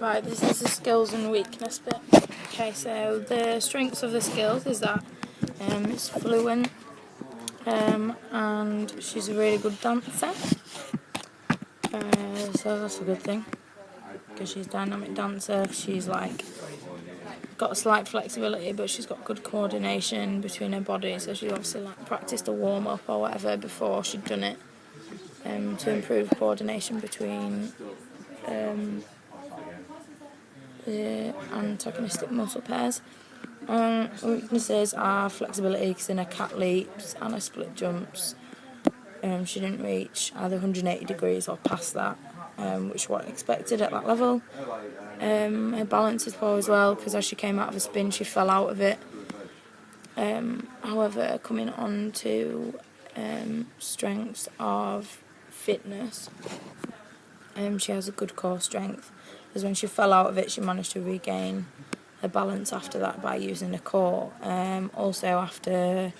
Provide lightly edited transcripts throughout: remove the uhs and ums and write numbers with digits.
Right, this is the skills and weakness bit. Okay, so the strengths of the skills is that it's fluent, and she's a really good dancer. So that's a good thing, because she's a dynamic dancer. She's like got a slight flexibility, but she's got good coordination between her body. So she obviously like practiced a warm up or whatever before she'd done it, to improve coordination between the antagonistic muscle pairs. Weaknesses are flexibility, because in her cat leaps and her split jumps, she didn't reach either 180 degrees or past that, which was expected at that level. Her balance is poor as well, because as she came out of a spin she fell out of it. However, coming on to strengths of fitness, she has a good core strength, because when she fell out of it she managed to regain her balance after that by using the core. Also, after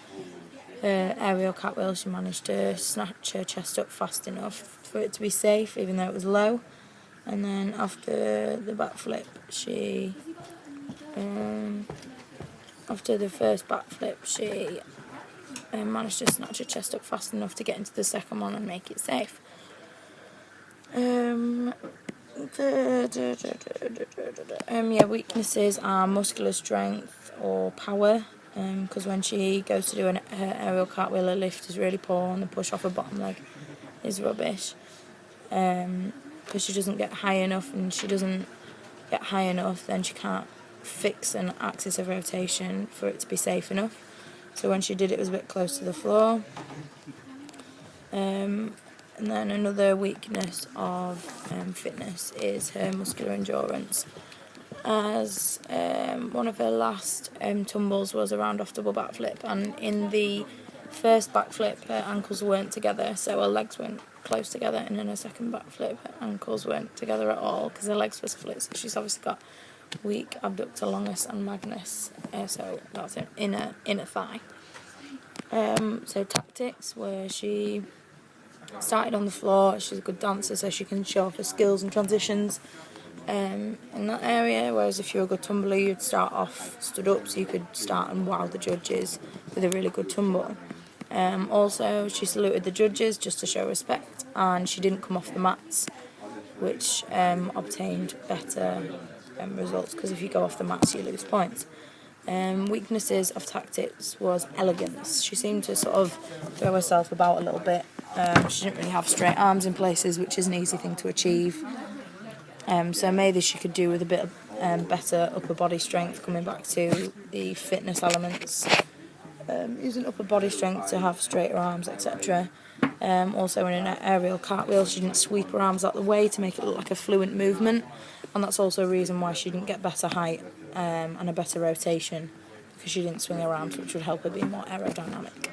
her aerial cartwheel, she managed to snatch her chest up fast enough for it to be safe, even though it was low. And then after the backflip, after the first backflip, she managed to snatch her chest up fast enough to get into the second one and make it safe. Weaknesses are muscular strength or power, because when she goes to do her aerial cartwheel, her lift is really poor and the push off her bottom leg is rubbish, because she doesn't get high enough, and she doesn't get high enough then she can't fix an axis of rotation for it to be safe enough. So when she did it, it was a bit close to the floor. And then another weakness of fitness is her muscular endurance, as one of her last tumbles was a round off double backflip, and in the first backflip her ankles weren't together, so her legs weren't close together, and in her second backflip her ankles weren't together at all because her legs were split. So she's obviously got weak abductor longus and magnus, so that's an inner thigh. So tactics, where she started on the floor. She's a good dancer, so she can show off her skills and transitions in that area, whereas if you're a good tumbler you'd start off stood up, so you could start and wow the judges with a really good tumble. Also, she saluted the judges just to show respect, and she didn't come off the mats, which obtained better results, because if you go off the mats you lose points. Weaknesses of tactics was elegance. She seemed to sort of throw herself about a little bit. She didn't really have straight arms in places, which is an easy thing to achieve. So maybe she could do with a bit of better upper body strength, coming back to the fitness elements. Using upper body strength to have straighter arms, etc. Also, in an aerial cartwheel, she didn't sweep her arms out the way to make it look like a fluent movement, and that's also a reason why she didn't get better height and a better rotation, because she didn't swing her arms, which would help her be more aerodynamic.